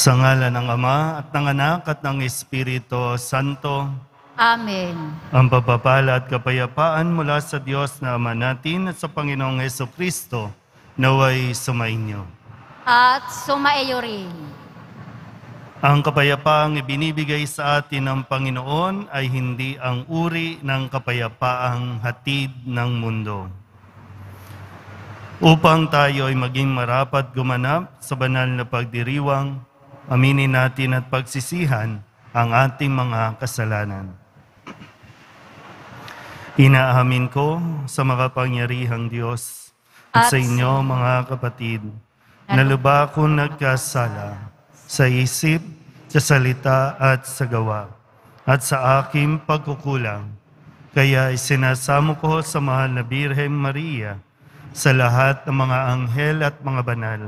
Sa ngalan ng Ama at ng Anak at ng Espiritu Santo. Amen. Ang pagpapala at kapayapaan mula sa Diyos na Ama natin at sa Panginoong Hesukristo naway sumainyo. At sumaiyo rin. Ang kapayapaang ibinibigay sa atin ng Panginoon ay hindi ang uri ng kapayapaang hatid ng mundo. Upang tayo ay maging marapat gumanap sa banal na pagdiriwang, aminin natin at pagsisihan ang ating mga kasalanan. Inaamin ko sa makapangyarihang Diyos at sa inyo mga kapatid, na lubha akong nagkasala sa isip, sa salita at sa gawa, at sa aking pagkukulang. Kaya isinasamo ko sa mahal na Birheng Maria, sa lahat ng mga anghel at mga banal,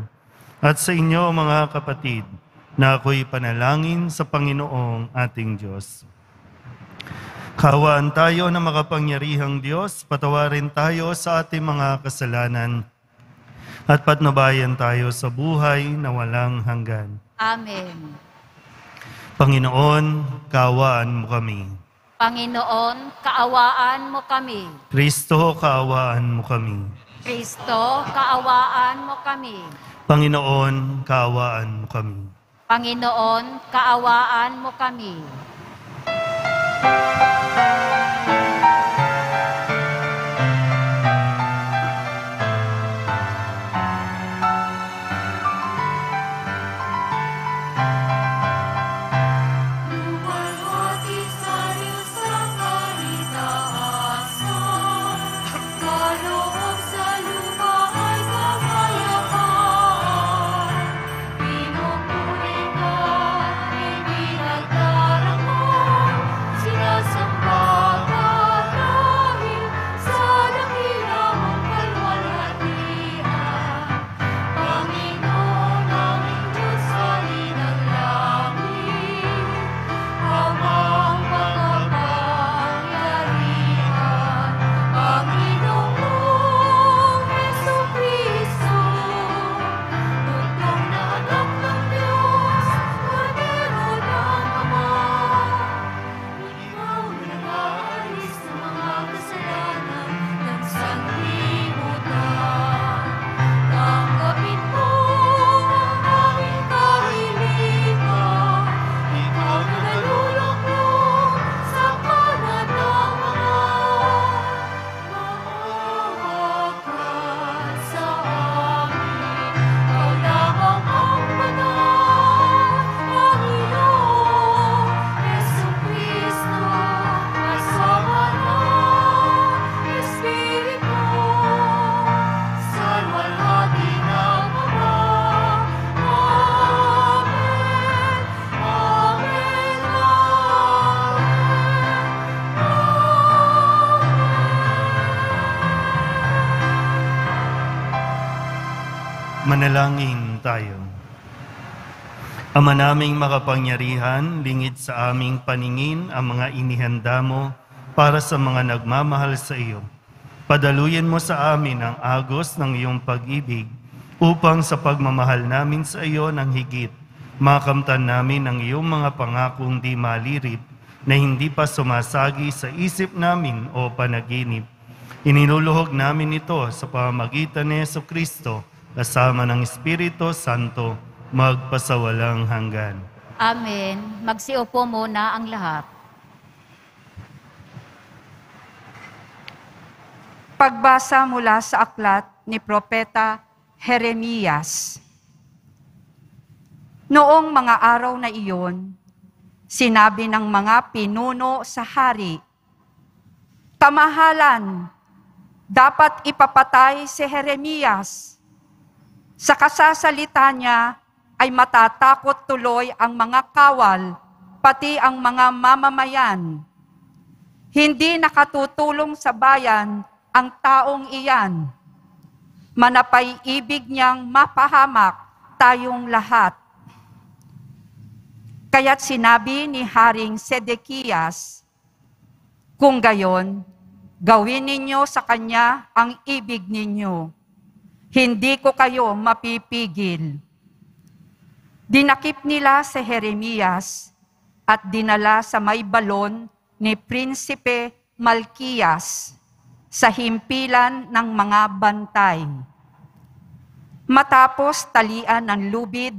at sa inyo mga kapatid, na ako'y panalangin sa Panginoong ating Diyos. Kaawaan tayo na makapangyarihang Diyos, patawarin tayo sa ating mga kasalanan, at patnubayan tayo sa buhay na walang hanggan. Amen. Panginoon, kaawaan mo kami. Panginoon, kaawaan mo kami. Kristo, kaawaan mo kami. Kristo, kaawaan mo kami. Panginoon, kaawaan mo kami. Panginoon, kaawaan mo kami. Manalangin tayo. Ama naming makapangyarihan, lingid sa aming paningin ang mga inihanda mo para sa mga nagmamahal sa iyo. Padaluyan mo sa amin ang agos ng iyong pag-ibig upang sa pagmamahal namin sa iyo ng higit, makamtan namin ang iyong mga pangakong di malirip na hindi pa sumasagi sa isip namin o panaginip. Iniluluhog namin ito sa pamamagitan ni Jesucristo, kasama ng Espiritu Santo, magpasawalang hanggan. Amen. Magsiupo muna ang lahat. Pagbasa mula sa aklat ni Propeta Jeremias. Noong mga araw na iyon, sinabi ng mga pinuno sa hari, "Kamahalan, dapat ipapatay si Jeremias. Sa kasasalita niya ay matatakot tuloy ang mga kawal, pati ang mga mamamayan. Hindi nakatutulong sa bayan ang taong iyan. Manapay ibig niyang mapahamak tayong lahat." Kaya't sinabi ni Haring Sedekias, "Kung gayon, gawin ninyo sa kanya ang ibig ninyo. Hindi ko kayo mapipigil." Dinakip nila si Jeremias at dinala sa may balon ni Prinsipe Malkiyas sa himpilan ng mga bantay. Matapos talian ng lubid,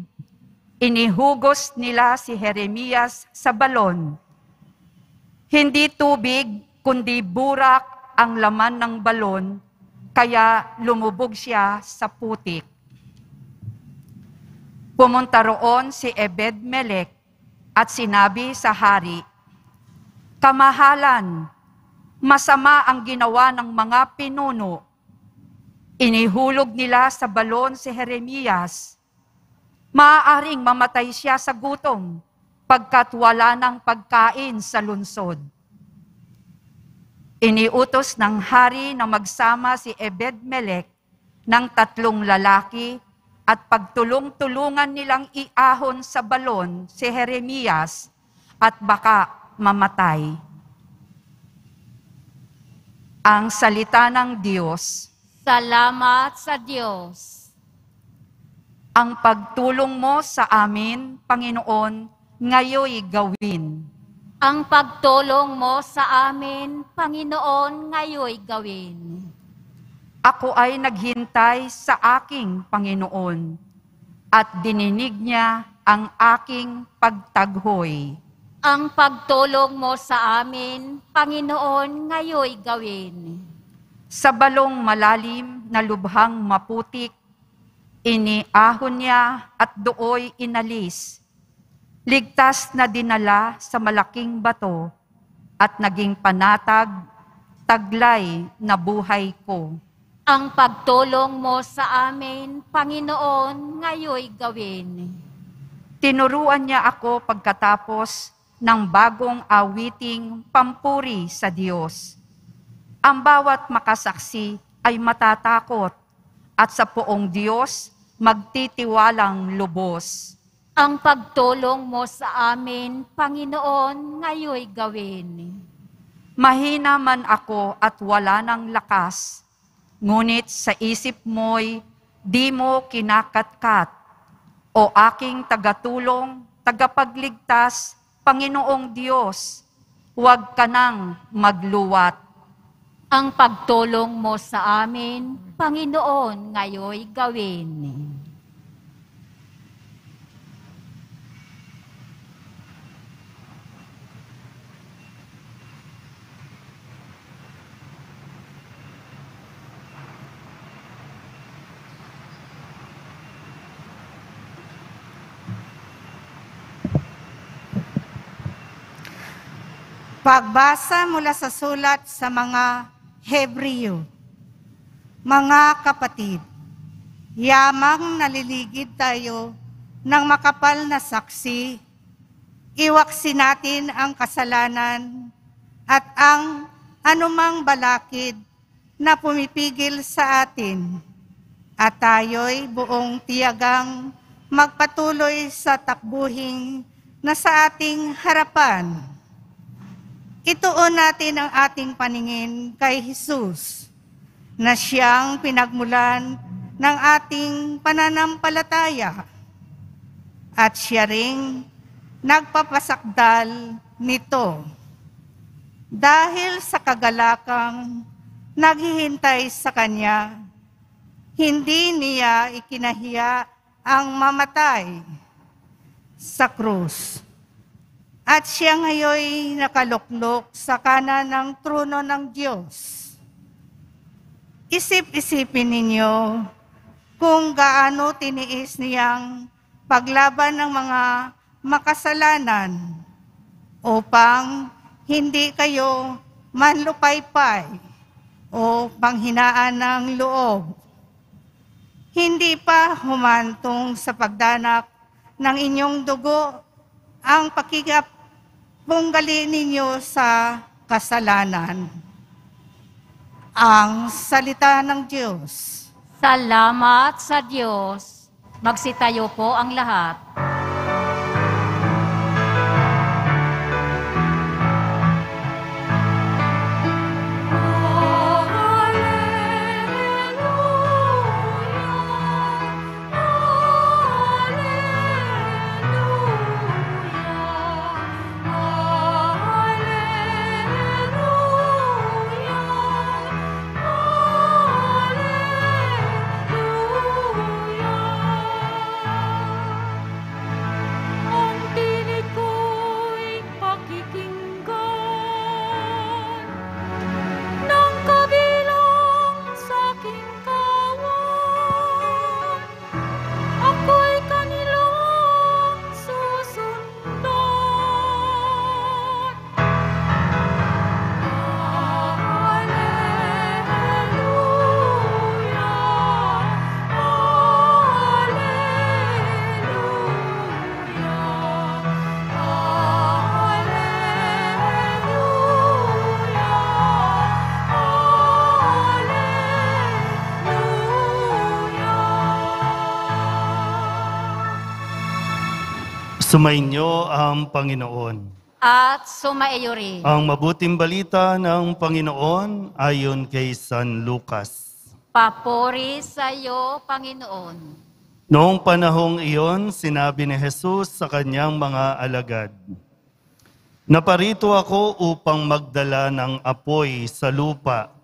inihugos nila si Jeremias sa balon. Hindi tubig, kundi burak ang laman ng balon, kaya lumubog siya sa putik. Pumunta roon si Ebed-Melech at sinabi sa hari, "Kamahalan, masama ang ginawa ng mga pinuno. Inihulog nila sa balon si Jeremias. Maaaring mamatay siya sa gutom pagkat wala ng pagkain sa lungsod." Iniutos ng hari na magsama si Ebed-Melech ng 3 lalaki at pagtulong-tulungan nilang iahon sa balon si Jeremias at baka mamatay. Ang salita ng Diyos. Salamat sa Diyos. Ang pagtulong mo sa amin, Panginoon, ngayoy gawin. Ang pagtulong mo sa amin, Panginoon, ngayoy gawin. Ako ay naghintay sa aking Panginoon at dininig niya ang aking pagtaghoy. Ang pagtulong mo sa amin, Panginoon, ngayoy gawin. Sa balong malalim na lubhang maputik, iniahon niya at dooy inalis. Ligtas na dinala sa malaking bato at naging panatag, taglay na buhay ko. Ang pagtulong mo sa amin, Panginoon, ngayoy gawin. Tinuruan niya ako pagkatapos ng bagong awiting pampuri sa Diyos. Ang bawat makasaksi ay matatakot at sa poong Diyos magtitiwalang lubos. Ang pagtulong mo sa amin, Panginoon, ngayoy gawin. Mahina man ako at wala ng lakas, ngunit sa isip mo'y di mo kinakatkat. O aking tagatulong, tagapagligtas, Panginoong Diyos, huwag ka nang magluwat. Ang pagtulong mo sa amin, Panginoon, ngayoy gawin. Pagbasa mula sa sulat sa mga Hebreo. Mga kapatid, yamang naliligid tayo ng makapal na saksi, iwaksi natin ang kasalanan at ang anumang balakid na pumipigil sa atin, at tayo'y buong tiyagang magpatuloy sa takbuhing na sa ating harapan. Ituon natin ang ating paningin kay Jesus, na siyang pinagmulan ng ating pananampalataya, at siya ring nagpapasakdal nito. Dahil sa kagalakang naghihintay sa Kanya, hindi niya ikinahiya ang mamatay sa krus. At siya ngayoy nakaluklok sa kanan ng trono ng Diyos. Isip-isipin ninyo kung gaano tiniis niyang paglaban ng mga makasalanan upang hindi kayo manlupaypay o panghinaan ng loob. Hindi pa humantong sa pagdanak ng inyong dugo ang pakikapunggali ninyo sa kasalanan. Ang salita ng Diyos. Salamat sa Diyos. Magsitayo po ang lahat. Sumainyo ang Panginoon. At sumaiyo rin. Ang mabuting balita ng Panginoon ayon kay San Lucas. Papuri sa iyo, Panginoon. Noong panahong iyon, sinabi ni Jesus sa kanyang mga alagad, "Naparito ako upang magdala ng apoy sa lupa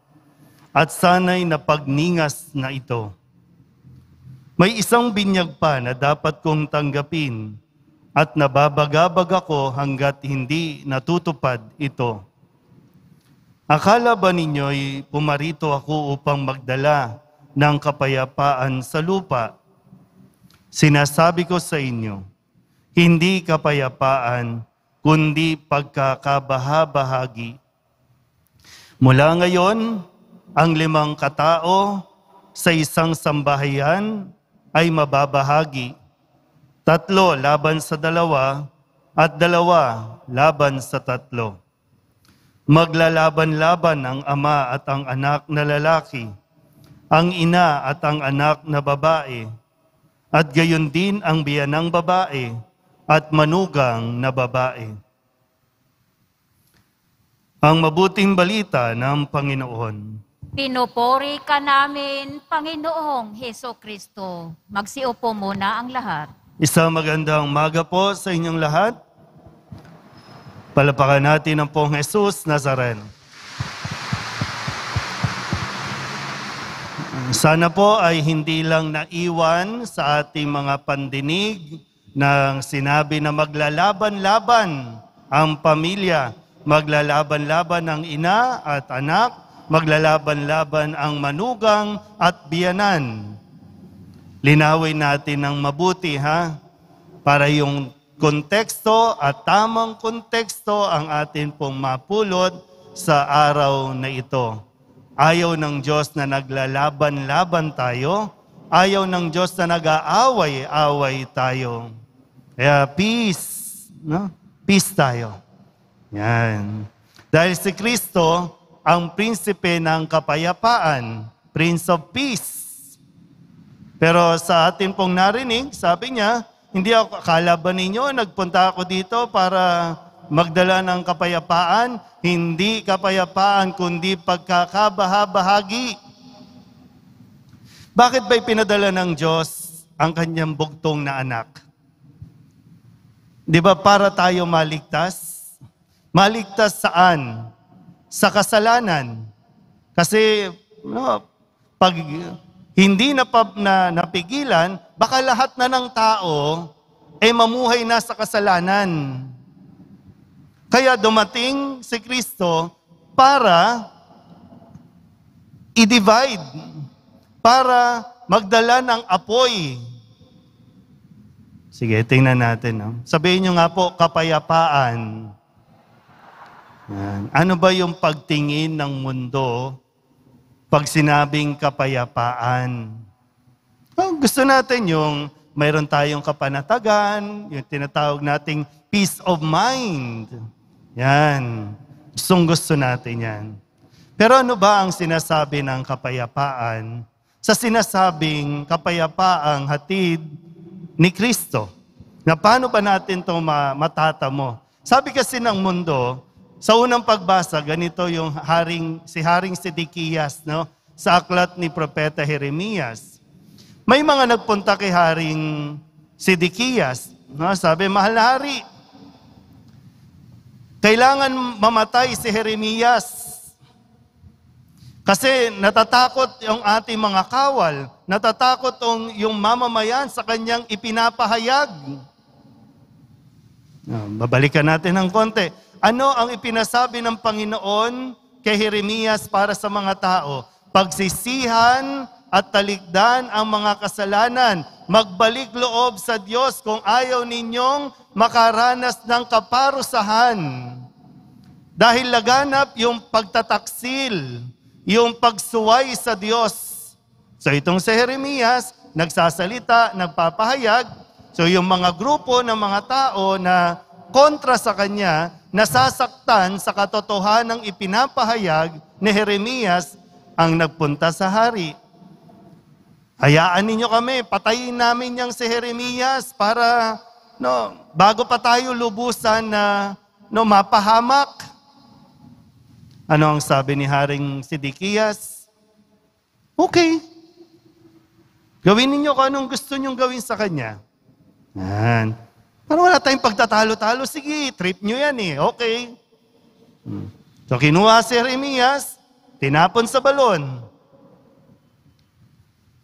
at sana'y napagningas na ito. May isang binyag pa na dapat kong tanggapin at nababagabag ako hanggat hindi natutupad ito. Akala ba ninyo'y pumarito ako upang magdala ng kapayapaan sa lupa? Sinasabi ko sa inyo, hindi kapayapaan, kundi pagkakabahabahagi. Mula ngayon, ang 5 katao sa isang sambahayan ay mababahagi. 3 laban sa 2 at 2 laban sa 3. Maglalaban-laban ang ama at ang anak na lalaki, ang ina at ang anak na babae, at gayon din ang biyanang babae at manugang na babae." Ang mabuting balita ng Panginoon. Pinupuri ka namin, Panginoong Hesukristo. Magsiupo muna ang lahat. Isang magandang umaga po sa inyong lahat. Palapakan natin ang Pong Jesus Nazareno. Sana po ay hindi lang naiwan sa ating mga pandinig ng sinabi na maglalaban-laban ang pamilya, maglalaban-laban ang ina at anak, maglalaban-laban ang manugang at biyanan. Linawin natin ng mabuti para yung konteksto at tamang konteksto ang atin pong mapulot sa araw na ito. Ayaw ng Diyos na naglalaban-laban tayo. Ayaw ng Diyos na nag-aaway-away tayo. Kaya peace, no? Peace tayo. Yan. Dahil si Kristo, ang prinsipe ng kapayapaan, Prince of Peace. Pero sa atin pong narinig, sabi niya, hindi ako, akala ba ninyo, nagpunta ako dito para magdala ng kapayapaan? Hindi kapayapaan, kundi pagkakabahabahagi. Bakit ba'y pinadala ng Diyos ang kanyang bugtong na anak? Di ba para tayo maligtas? Maligtas saan? Sa kasalanan. Kasi pag hindi napigilan, baka lahat na ng tao mamuhay na sa kasalanan. Kaya dumating si Kristo para i-divide, para magdala ng apoy. Sige, tingnan natin. Sabihin nyo nga po, kapayapaan. Yan. Ano ba yung pagtingin ng mundo pag sinabing kapayapaan? Gusto natin yung mayroon tayong kapanatagan, yung tinatawag nating peace of mind. Yan. Gusto natin yan. Pero ano ba ang sinasabi ng kapayapaan? Sa sinasabing kapayapaang hatid ni Kristo. Na paano ba natin ito matatamo? Sabi kasi ng mundo, sa unang pagbasa, ganito yung si Haring Sedekias, sa aklat ni Propeta Jeremias. May mga nagpunta kay Haring Sedekias. Sabi, "Mahal na hari, kailangan mamatay si Jeremias. Kasi natatakot yung ating mga kawal, natatakot yung mamamayan sa kanyang ipinapahayag." Babalikan natin ng konti. Ano ang ipinasabi ng Panginoon kay Jeremias para sa mga tao? Pagsisihan at talikdan ang mga kasalanan. Magbalik loob sa Diyos kung ayaw ninyong makaranas ng kaparusahan. Dahil laganap yung pagtataksil, yung pagsuway sa Diyos. So itong si Jeremias, nagsasalita, nagpapahayag. So yung mga grupo ng mga tao na kontra sa kanya, nasasaktan sa katotohanang ipinapahayag ni Jeremias ang nagpunta sa hari. "Hayaan ninyo kami, patayin namin yang si Jeremias para no, bago pa tayo lubusan na mapahamak, ano ang sabi ni Haring Sidikiyas? Okay. Gawin ninyo kung anong gusto nyong gawin sa kanya. Yan. Parang wala tayong pagtatalo-talo. Sige, trip nyo yan eh. Okay. So kinuha si Jeremias, tinapon sa balon.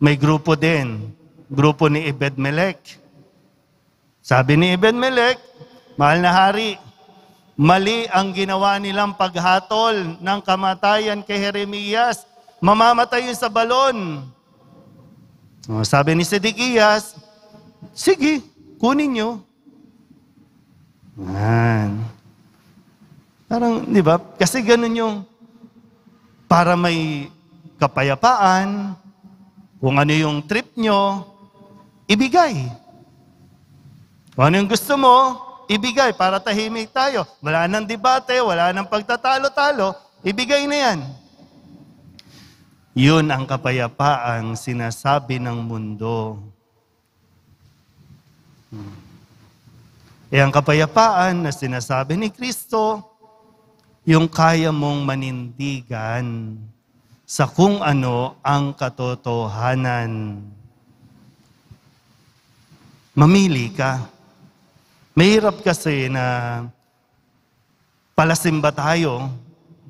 May grupo din. Grupo ni Ebed-Melech. Sabi ni Ebed-Melech, mahal na hari, mali ang ginawa nilang paghatol ng kamatayan kay Jeremias. Mamamatay yun sa balon. Sabi ni Sidikiyas, sige, kunin nyo. Yan. Parang, di ba? Kasi ganun yung para may kapayapaan, kung ano yung trip nyo, ibigay. Kung ano yung gusto mo, ibigay para tahimik tayo. Wala nang debate, wala nang pagtatalo-talo, ibigay na yan. Yun ang kapayapaang sinasabi ng mundo. Ang kapayapaan na sinasabi ni Kristo, yung kaya mong manindigan sa kung ano ang katotohanan. Mamili ka. Mahirap kasi na palasimba tayo,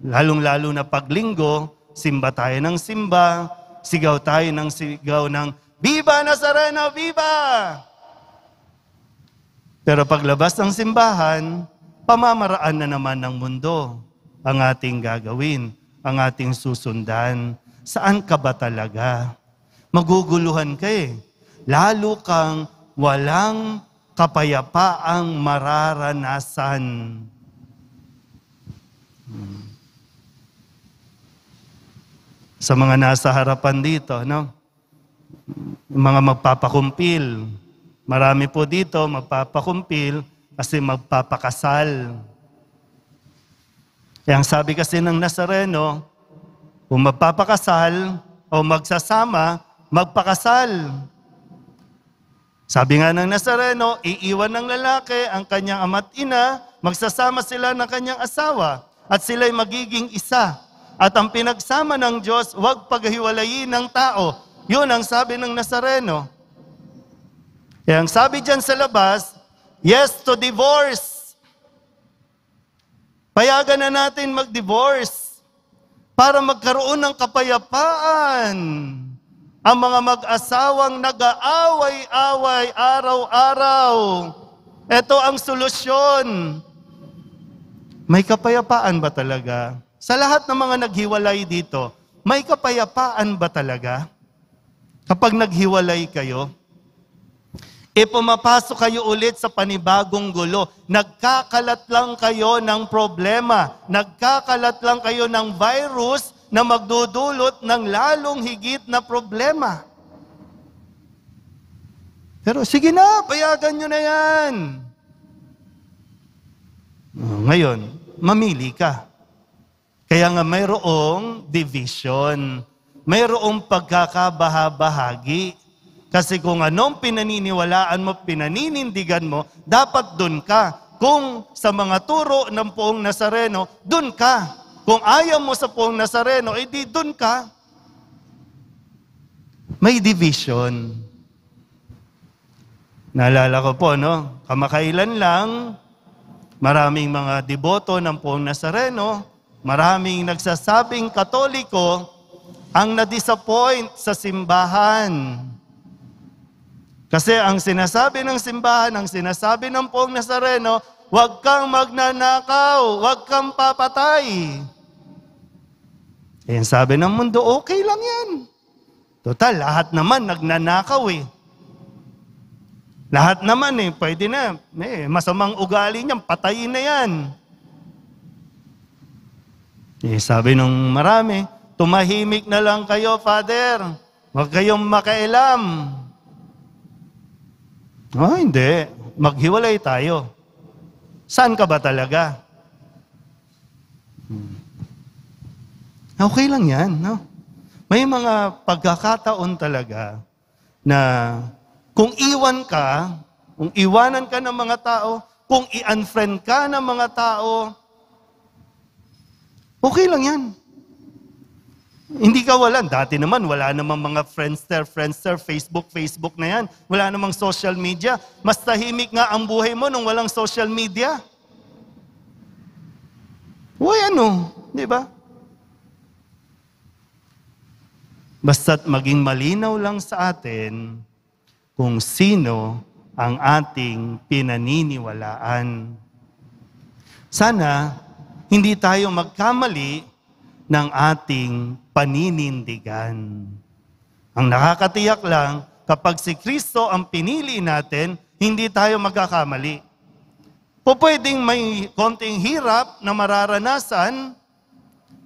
lalong-lalo na paglinggo, simba tayo ng simba, sigaw tayo ng sigaw ng, Viva Nazareno, Viva! Pero paglabas ng simbahan, pamamaraan na naman ng mundo ang ating gagawin, ang ating susundan. Saan ka ba talaga? Maguguluhan ka eh. Lalo kang walang kapayapaang mararanasan. Sa mga nasa harapan dito, no? Mga magpapakumpil. Marami po dito magpapakumpil kasi magpapakasal. Kaya ang sabi kasi ng Nazareno, kung magpapakasal o magsasama, magpakasal. Sabi nga ng Nazareno, iiwan ng lalaki ang kanyang ama't ina, magsasama sila ng kanyang asawa, at sila'y magiging isa. At ang pinagsama ng Diyos, huwag paghiwalayin ng tao. Yun ang sabi ng Nazareno. Kaya ang sabi dyan sa labas, yes to divorce. Payagan na natin mag-divorce para magkaroon ng kapayapaan. Ang mga mag-asawang nag-aaway-away araw-araw. Ito ang solusyon. May kapayapaan ba talaga? Sa lahat ng mga naghiwalay dito, may kapayapaan ba talaga? Kapag naghiwalay kayo, pumapasok kayo ulit sa panibagong gulo. Nagkakalat lang kayo ng problema. Nagkakalat lang kayo ng virus na magdudulot ng lalong higit na problema. Pero sige na, payagan nyo na yan. Ngayon, mamili ka. Kaya nga mayroong division. Mayroong pagkakabahabahagi. Kasi kung anong pinaniniwalaan mo, pinaninindigan mo, dapat dun ka. Kung sa mga turo ng Poong Nazareno, dun ka. Kung ayaw mo sa Poong Nazareno, di dun ka. May division. Naalala ko po, no? Kamakailan lang, maraming mga deboto ng Poong Nazareno, maraming nagsasabing Katoliko ang na-disappoint sa simbahan. Kasi ang sinasabi ng simbahan, ang sinasabi ng Poong Nazareno, huwag kang magnanakaw, huwag kang papatay. Sabi ng mundo, okay lang yan. Total, lahat naman nagnanakaw eh. Lahat naman pwede na. Masamang ugali niyan, patayin na yan. Sabi ng marami, tumahimik na lang kayo, Father. Huwag kayong makailam. Hindi. Maghiwalay tayo. Saan ka ba talaga? Okay lang yan, no? May mga pagkakataon talaga na kung iwan ka, kung iwanan ka ng mga tao, kung i-unfriend ka ng mga tao, okay lang yan. Hindi ka wala. Dati naman, wala namang mga Friendster, Facebook na yan. Wala namang social media. Mas tahimik nga ang buhay mo nung walang social media. Uy, di ba? Basta't maging malinaw lang sa atin kung sino ang ating pinaniniwalaan. Sana, hindi tayo magkamali ng ating paninindigan. Ang nakakatiyak lang, kapag si Kristo ang pinili natin, hindi tayo magkakamali. Pwedeng may konting hirap na mararanasan,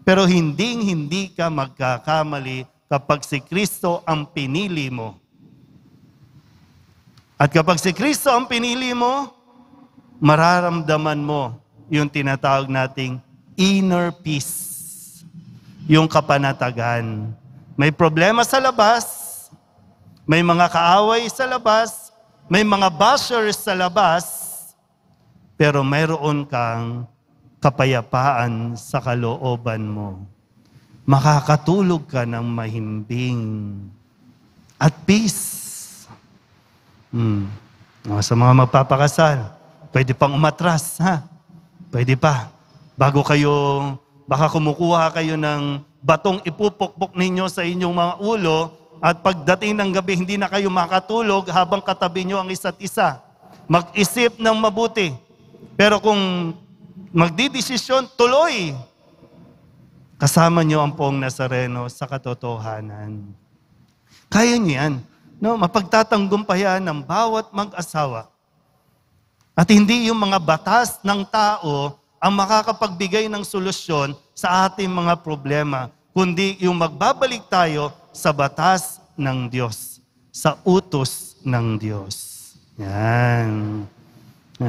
pero hindi ka magkakamali kapag si Kristo ang pinili mo. At kapag si Kristo ang pinili mo, mararamdaman mo yung tinatawag nating inner peace. Yung kapanatagan. May problema sa labas, may mga kaaway sa labas, may mga bashers sa labas, pero mayroon kang kapayapaan sa kalooban mo. Makakatulog ka ng mahimbing at peace. Sa mga magpapakasal, pwede pang umatras, ha? Pwede pa. Bago kayo, baka kumukuha kayo ng batong ipupukpok ninyo sa inyong mga ulo at pagdating ng gabi, hindi na kayo makatulog habang katabi nyo ang isa't isa. Mag-isip ng mabuti. Pero kung magdidesisyon, tuloy. Kasama nyo ang Poong Nazareno sa katotohanan. Kaya nyo yan. No, mapagtatanggumpayan ng bawat mag-asawa. At hindi yung mga batas ng tao ang makakapagbigay ng solusyon sa ating mga problema, kundi yung magbabalik tayo sa batas ng Diyos, sa utos ng Diyos. Yan.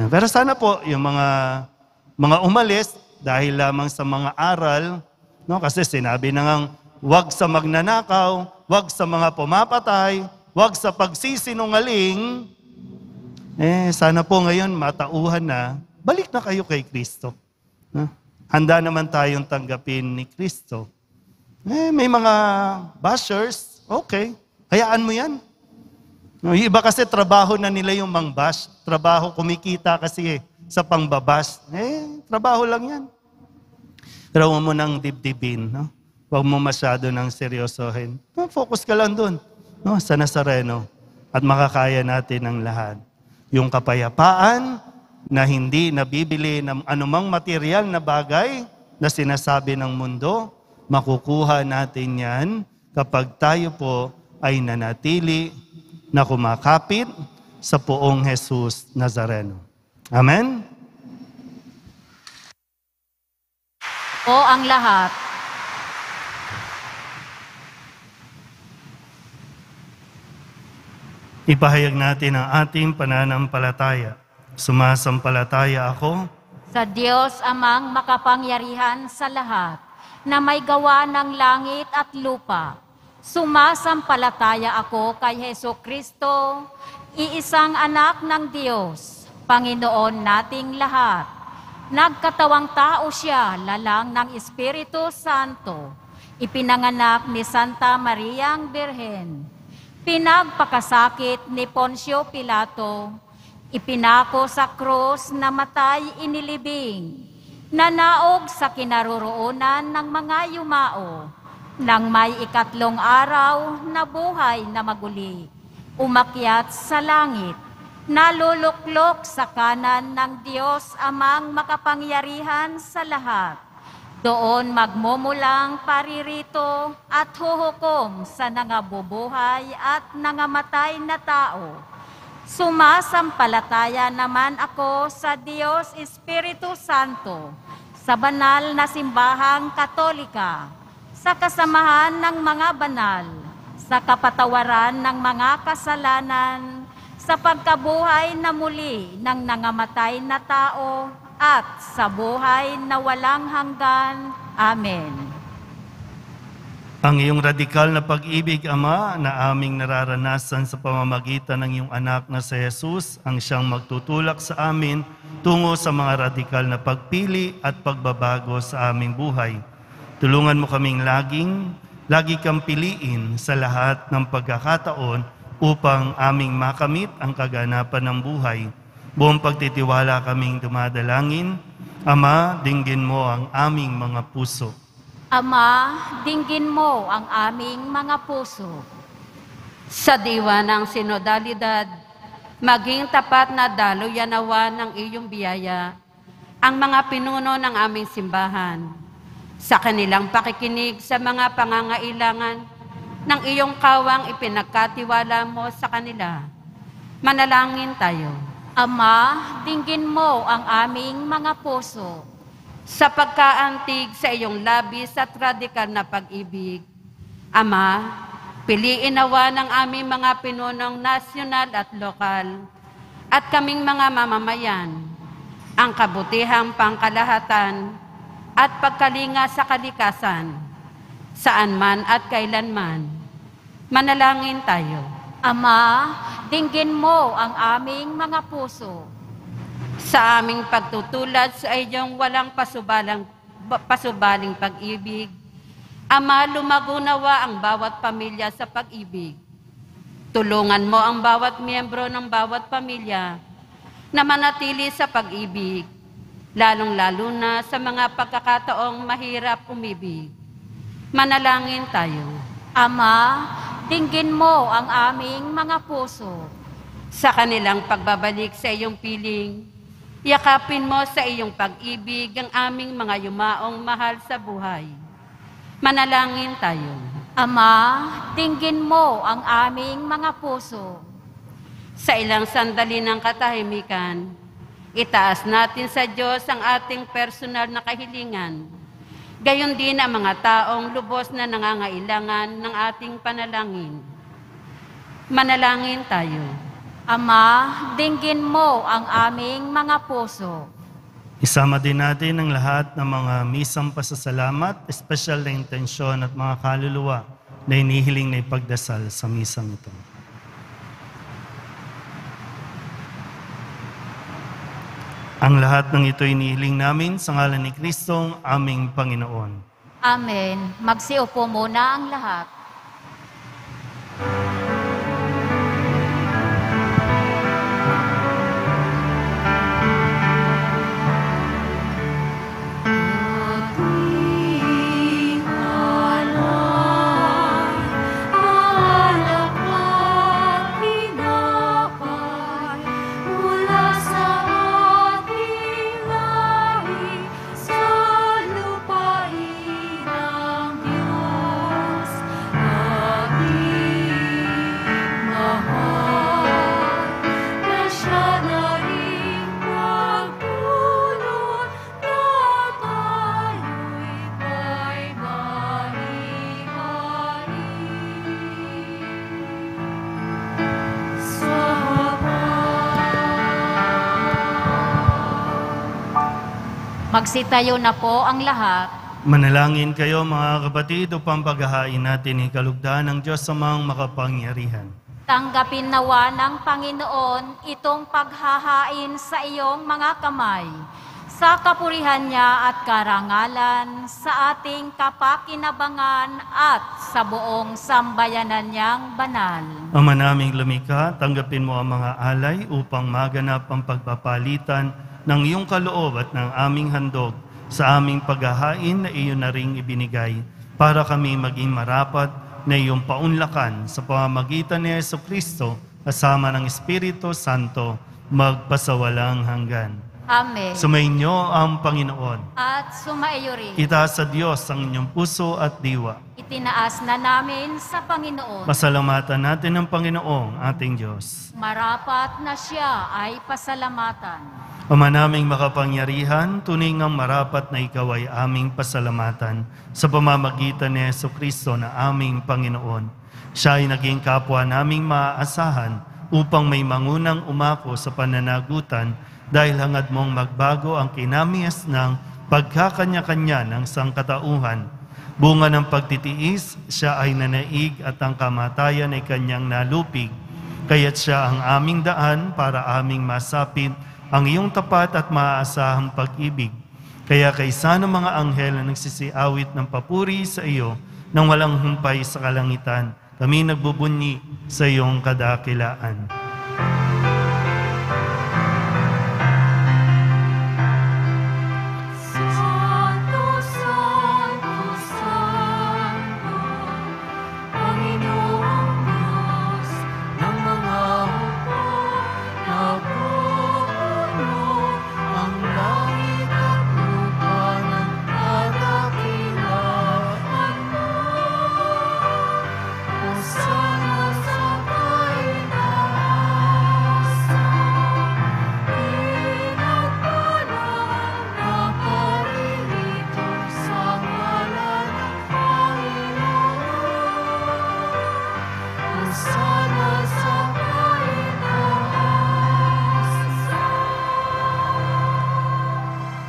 Pero sana po, yung mga umalis, dahil lamang sa mga aral, no, kasi sinabi na ngang, wag sa magnanakaw, wag sa mga pumapatay, wag sa pagsisinungaling, sana po ngayon matauhan na, balik na kayo kay Kristo. Handa naman tayong tanggapin ni Kristo. May mga bashers, okay, hayaan mo yan. Yung iba kasi trabaho na nila yung mang-bash. Trabaho, kumikita kasi sa pangbabash. Trabaho lang yan. Pero huwag mo nang dibdibin, no? Huwag mo masyado nang seryosohin. Focus ka lang dun, no? Sa Nazareno. At makakaya natin ang lahat. Yung kapayapaan na hindi nabibili ng anumang material na bagay na sinasabi ng mundo, makukuha natin yan kapag tayo po ay nanatili na kumakapit sa Poong Jesus Nazareno. Amen? O ang lahat. Ipahayag natin ang ating pananampalataya. Sumasampalataya ako Sa Diyos amang makapangyarihan sa lahat, na may gawa ng langit at lupa. Sumasampalataya ako kay Hesukristo, iisang anak ng Diyos, Panginoon nating lahat. Nagkatawang tao siya, lalang ng Espiritu Santo. Ipinanganak ni Santa Mariang Birhen. Pinagpakasakit ni Poncio Pilato. Ipinako sa krus, namatay, inilibing. Nanaog sa kinaroroonan ng mga yumao. Nang may ikatlong araw, nabuhay na maguli. Umakyat sa langit. Naluluklok sa kanan ng Diyos amang makapangyarihan sa lahat. Doon magmumulang paririto at huhukom sa nangabubuhay at nangamatay na tao. Sumasampalataya naman ako sa Diyos Espiritu Santo, sa banal na simbahang Katolika, sa kasamahan ng mga banal, sa kapatawaran ng mga kasalanan, sa pagkabuhay na muli ng nangamatay na tao, at sa buhay na walang hanggan. Amen. Ang iyong radikal na pag-ibig, Ama, na aming nararanasan sa pamamagitan ng iyong anak na si Jesus, ang siyang magtutulak sa amin tungo sa mga radikal na pagpili at pagbabago sa aming buhay. Tulungan mo kaming lagi kang piliin sa lahat ng pagkakataon upang aming makamit ang kaganapan ng buhay. Buong pagtitiwala kaming dumadalangin, Ama, dinggin mo ang aming mga puso. Ama, dinggin mo ang aming mga puso. Sa diwa ng sinodalidad, maging tapat na daluyanawa ng iyong biyaya ang mga pinuno ng aming simbahan sa kanilang pakikinig sa mga pangangailangan ng iyong kawang ipinagkatiwala mo sa kanila. Manalangin tayo. Ama, dinggin mo ang aming mga puso. Sa pagkaantig sa iyong labis at radikal na pag-ibig, Ama, piliin nawa ng aming mga pinunong nasyonal at lokal at kaming mga mamamayan ang kabutihang pangkalahatan at pagkalinga sa kalikasan, saan man at kailanman. Manalangin tayo. Ama, dinggin mo ang aming mga puso. Sa aming pagtutulad sa iyong walang pasubaling pag-ibig, Ama, lumago nawa ang bawat pamilya sa pag-ibig. Tulungan mo ang bawat miyembro ng bawat pamilya na manatili sa pag-ibig, lalong-lalo na sa mga pagkakataong mahirap umibig. Manalangin tayo. Ama, dinggin mo ang aming mga puso. Sa kanilang pagbabalik sa iyong piling, yakapin mo sa iyong pag-ibig ang aming mga yumaong mahal sa buhay. Manalangin tayo. Ama, dinggin mo ang aming mga puso. Sa ilang sandali ng katahimikan, itaas natin sa Diyos ang ating personal na kahilingan. Gayon din ang mga taong lubos na nangangailangan ng ating panalangin. Manalangin tayo. Ama, dinggin mo ang aming mga puso. Isama din natin ang lahat ng mga misang pasasalamat, espesyal na intensyon at mga kaluluwa na inihiling na ipagdasal sa misang ito. Ang lahat ng ito inihiling namin sa ngalan ni Kristong aming Panginoon. Amen. Magsiupo muna ang lahat. Magsitayo na po ang lahat. Manalangin kayo mga kapatid upang paghahain natin ang kalugdan ng Diyos sa mga makapangyarihan. Tanggapin nawa ng Panginoon itong paghahain sa iyong mga kamay, sa kapurihan niya at karangalan, sa ating kapakinabangan at sa buong sambayanan niyang banal. Ama naming lumikha, tanggapin mo ang mga alay upang maganap ang pagpapalitan ng iyong kaloob at ng aming handog sa aming paghahain na iyon na ring ibinigay para kami maging marapat na iyong paunlakan sa pamamagitan ni Jesucristo kasama ng Espiritu Santo magpasawalang hanggan. Amen. Sumainyo ang Panginoon. At sumaiyo rin. Itaas sa Diyos ang inyong puso at diwa. Itinaas na namin sa Panginoon. Pasalamatan natin ang Panginoong ating Diyos. Marapat na siya ay pasalamatan. Ama naming makapangyarihan, tunay ngang marapat na ikaw ay aming pasalamatan sa pamamagitan ni Jesucristo na aming Panginoon. Siya ay naging kapwa naming maaasahan upang may mangunang umako sa pananagutan dahil hangad mong magbago ang kinamias ng pagkakanya-kanya ng sangkatauhan. Bunga ng pagtitiis, siya ay nanaig at ang kamatayan ay kanyang nalupig. Kaya't siya ang aming daan para aming masapit ang iyong tapat at maaasahang pag-ibig. Kaya kaysa ng mga anghel na nagsisiawit ng papuri sa iyo nang walang humpay sa kalangitan, kami nagbubunyi sa iyong kadakilaan.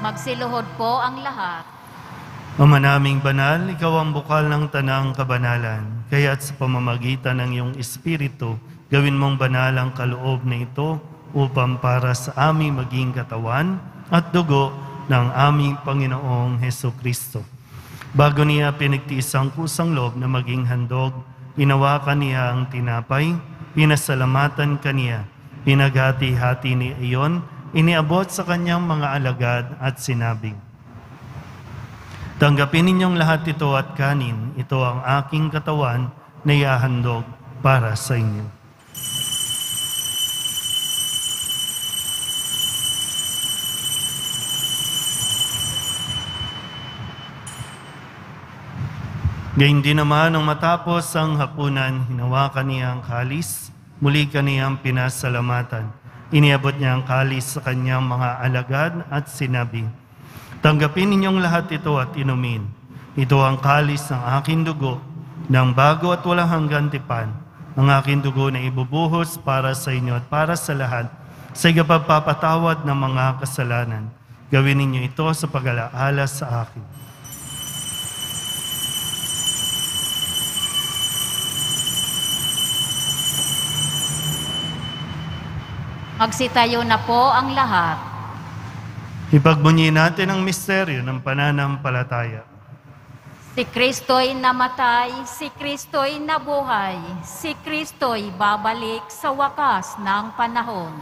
Magsiluhod po ang lahat. Ama naming banal, ikaw ang bukal ng tanang kabanalan. Kaya't sa pamamagitan ng iyong Espiritu, gawin mong banal ang kaloob na ito upang para sa aming maging katawan at dugo ng aming Panginoong Hesukristo. Bago niya pinagtiis ang kusang loob na maging handog, inawakan niya ang tinapay, pinasalamatan kaniya, pinaghati-hati ni iyon, iniabot sa kanyang mga alagad at sinabi, "Tanggapin ninyong lahat ito at kanin, ito ang aking katawan na ihahandog para sa inyo." Gayun din naman nang matapos ang hapunan, hinawakan niya ang kalis, muli kaniyang pinasalamatan. Iniabot niya ang kalis sa kanyang mga alagad at sinabi, "Tanggapin ninyong lahat ito at inumin. Ito ang kalis ng aking dugo, ng bago at walang hanggang tipan, ang aking dugo na ibubuhos para sa inyo at para sa lahat, sa ikapagpapatawad ng mga kasalanan. Gawin ninyo ito sa pag-alaala sa akin." Magsitayo na po ang lahat. Ipagbunyi natin ang misteryo ng pananampalataya. Si Kristo'y namatay, si Kristo'y nabuhay, si Kristo'y babalik sa wakas ng panahon.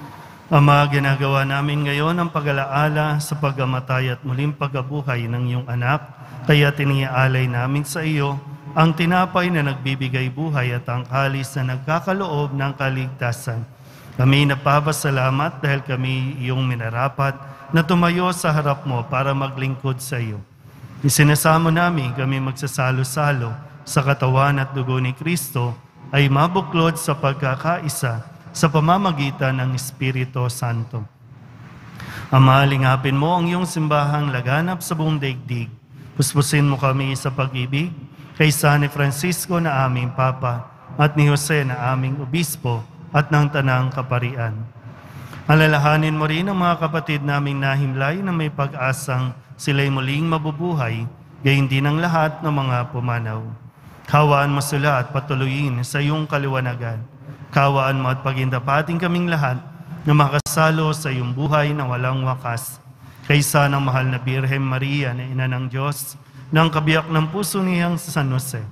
Ama, ginagawa namin ngayon ang pag-alaala sa pagkamatay at muling pagkabuhay ng iyong anak, kaya tiniaalay namin sa iyo ang tinapay na nagbibigay buhay at ang kalis na nagkakaloob ng kaligtasan. Kami nagpapasalamat dahil kami iyong minarapat na tumayo sa harap mo para maglingkod sa iyo. Isinasamo namin kami magsasalo-salo sa katawan at dugo ni Kristo ay mabuklod sa pagkakaisa sa pamamagitan ng Espiritu Santo. Ama, lingapin mo ang iyong simbahang laganap sa buong daigdig. Puspusin mo kami sa pag-ibig kay San Francisco na aming Papa at ni Jose na aming Obispo at ng Tanang Kaparian. Alalahanin mo rin ang mga kapatid naming nahimlay na may pag-asang sila'y muling mabubuhay, gayon din ang lahat ng mga pumanaw. Kawaan mo sila at patuloyin sa iyong kaliwanagan. Kawaan mo at pagindapating kaming lahat na makasalo sa iyong buhay na walang wakas. Kaysa ng mahal na Birhen Maria na Ina ng Diyos, ng kabiyak ng puso niyang sa San Jose,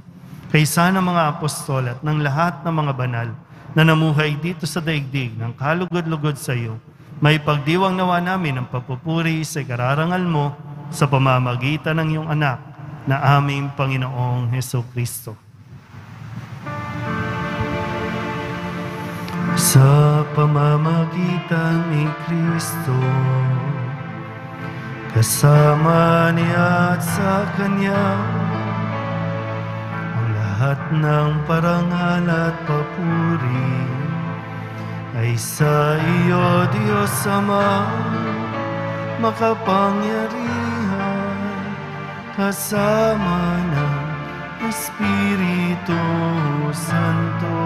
kaysa ng mga apostol at ng lahat ng mga banal na namuhay dito sa daigdig ng kalugod-lugod sa iyo, may pagdiwang nawa namin ang papupuri sa kararangal mo sa pamamagitan ng iyong anak na aming Panginoong Hesukristo. Sa pamamagitan ni Kristo, kasama niya at sa Kanya, lahat ng parangal at papuri ay sa iyo, Diyos Ama, makapangyarihan, kasama ng Espiritu Santo,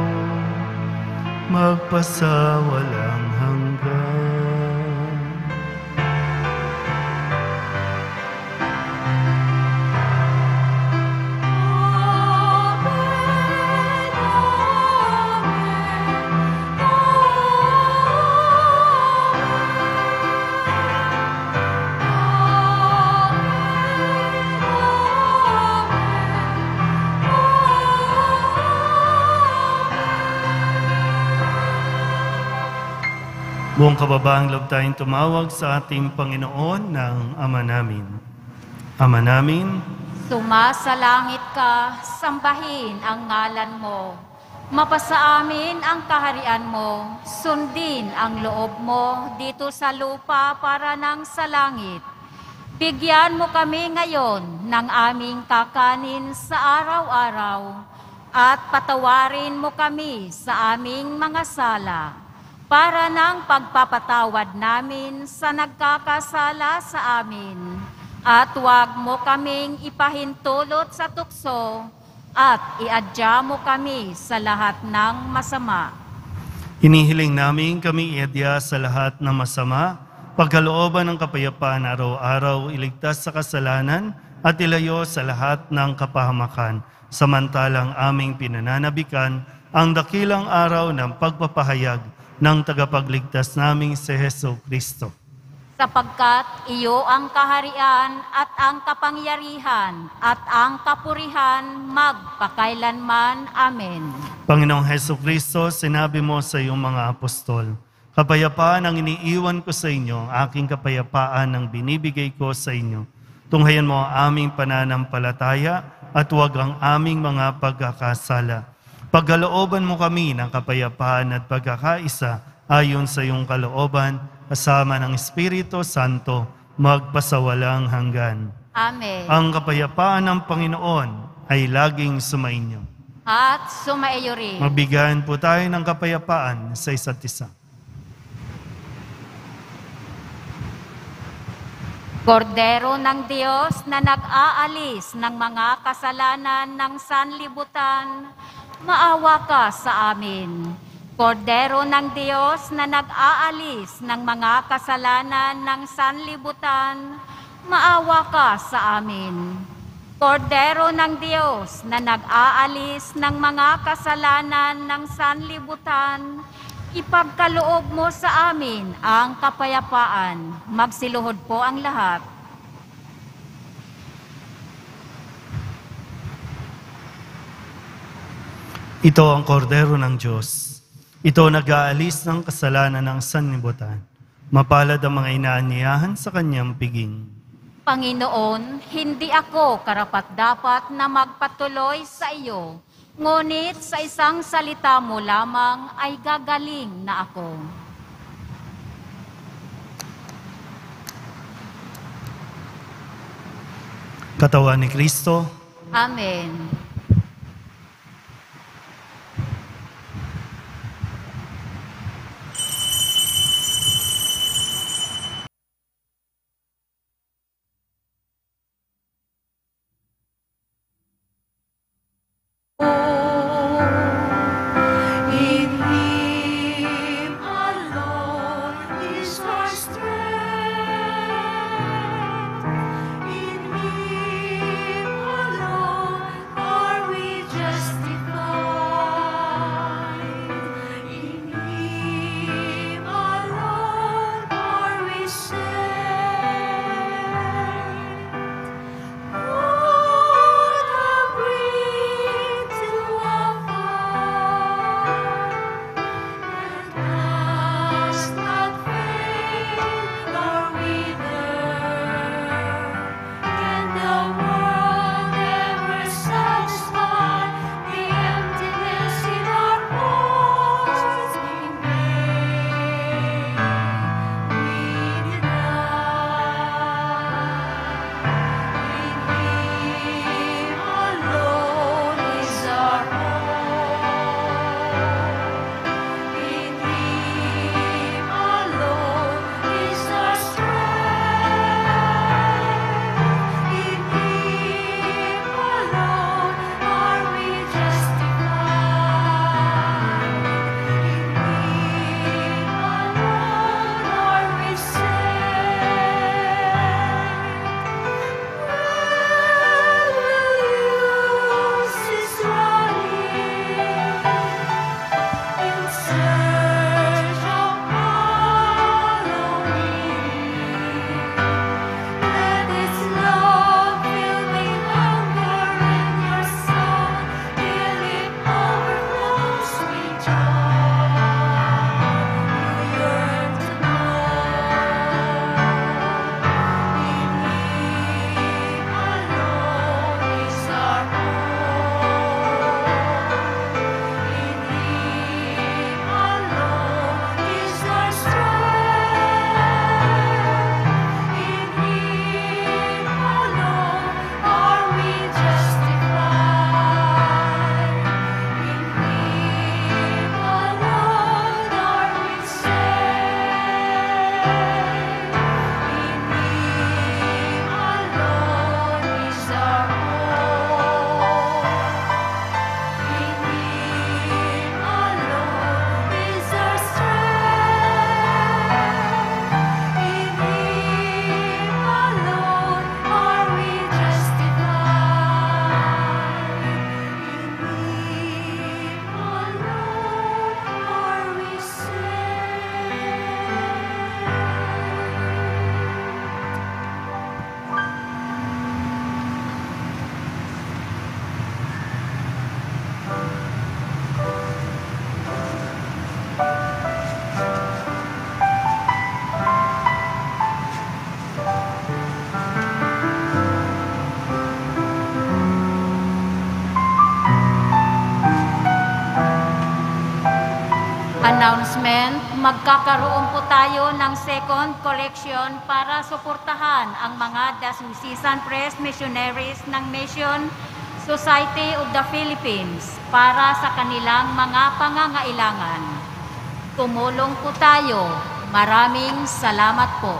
magpasawalang hanggan. Buong kababaang loob tayong tumawag sa ating Panginoon ng Ama namin. Ama namin, Sumasalangit ka, sambahin ang ngalan mo. Mapasa amin ang kaharian mo, sundin ang loob mo dito sa lupa para nang sa langit. Bigyan mo kami ngayon ng aming kakanin sa araw-araw at patawarin mo kami sa aming mga sala para nang pagpapatawad namin sa nagkakasala sa amin. At huwag mo kaming ipahintulot sa tukso at iadya mo kami sa lahat ng masama. hinihiling namin kami iadya sa lahat ng masama, pagkalooban ng kapayapaan araw-araw, iligtas sa kasalanan at ilayo sa lahat ng kapahamakan, samantalang aming pinananabikan ang dakilang araw ng pagpapahayag ng tagapagligtas naming si Hesus Kristo. Sapagkat iyo ang kaharian at ang kapangyarihan at ang kapurihan magpakailanman. Amen. Panginoong Hesus Kristo, sinabi mo sa iyong mga apostol, kapayapaan ang iniiwan ko sa inyo, aking kapayapaan ang binibigay ko sa inyo. Tunghayan mo ang aming pananampalataya at huwag ang aming mga pagkakasala. Pagkalooban mo kami ng kapayapaan at pagkakaisa ayon sa iyong kalooban, kasama ng Espiritu Santo, magpasawalang hanggan. Amen. Ang kapayapaan ng Panginoon ay laging sumainyo. At sumaiyo rin. Mabigyan po tayo ng kapayapaan sa isa't isa. Kordero ng Diyos na nag-aalis ng mga kasalanan ng sanlibutan, maawa ka sa amin. Kordero ng Diyos na nag-aalis ng mga kasalanan ng sanlibutan, maawa ka sa amin. Kordero ng Diyos na nag-aalis ng mga kasalanan ng sanlibutan, ipagkaloob mo sa amin ang kapayapaan. Magsiluhod po ang lahat. Ito ang kordero ng Diyos. Ito nag-aalis ng kasalanan ng sanlibutan. Mapalad ang mga inaanyayahan sa kanyang piging. Panginoon, hindi ako karapat-dapat na magpatuloy sa iyo, ngunit sa isang salita mo lamang ay gagaling na ako. Katawan ni Kristo, Amen. In Him alone is our strength. In Him alone our announcement, magkakaroon po tayo ng second collection para suportahan ang mga Diocesan Press Missionaries ng Mission Society of the Philippines para sa kanilang mga pangangailangan. Tumulong po tayo. Maraming salamat po.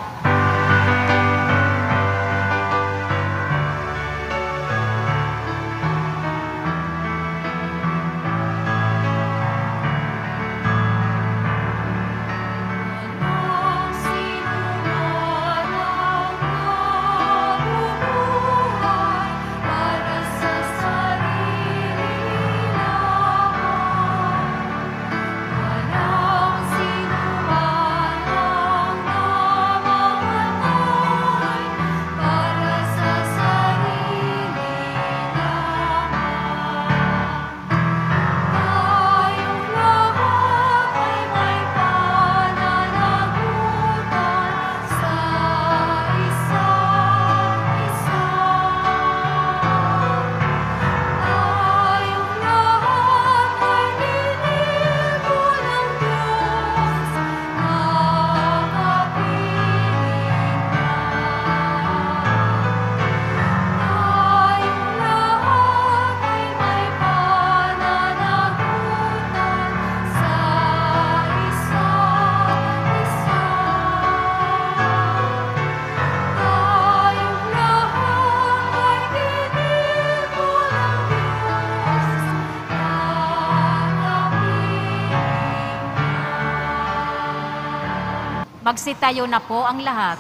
Magsitayo na po ang lahat.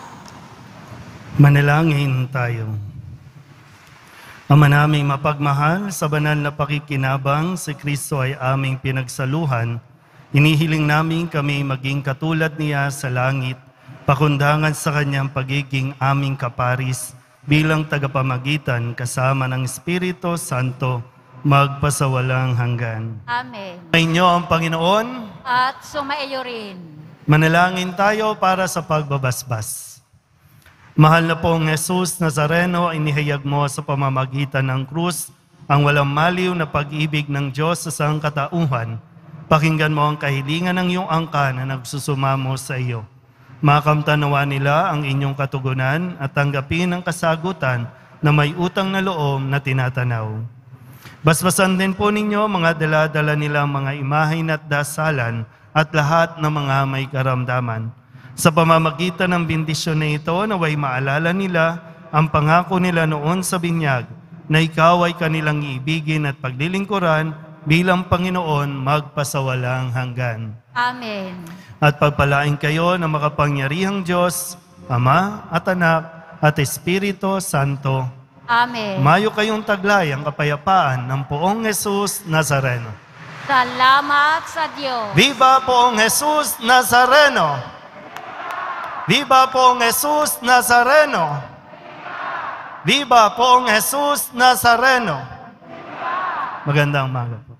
Manalangin tayo. Ama naming mapagmahal, sa banal na pakikinabang, si Kristo ay aming pinagsaluhan. Inihiling namin kami maging katulad niya sa langit, pakundangan sa kanyang pagiging aming kaparis bilang tagapamagitan kasama ng Espiritu Santo, magpasawalang hanggan. Amen. Inyo ang Panginoon. At sumaiyo rin. Manalangin tayo para sa pagbabasbas. Mahal na pong Jesus Nazareno, inihayag mo sa pamamagitan ng krus ang walang maliw na pag-ibig ng Diyos sa sangkatauhan. Pakinggan mo ang kahilingan ng iyong angka na nagsusumamo sa iyo. Makamtanawa nila ang inyong katugunan at tanggapin ang kasagutan na may utang na loob na tinatanaw. Basbasan din po ninyo mga dala-dala nilang mga imahin at dasalan at lahat ng mga may karamdaman. Sa pamamagitan ng bendisyon na ito, naway maalala nila ang pangako nila noon sa binyag na ikaw ay kanilang iibigin at paglilingkuran bilang Panginoon magpasawalang hanggan. Amen. At pagpalain kayo ng makapangyarihang Diyos, Ama at Anak at Espiritu Santo. Amen. Mayo kayong taglay ang kapayapaan ng Poong Jesus Nazareno. Salamat sa Diyos. Viva Poong Jesus Nazareno! Viva Poong Jesus Nazareno! Viva Poong Jesus Nazareno! Magandang umaga po.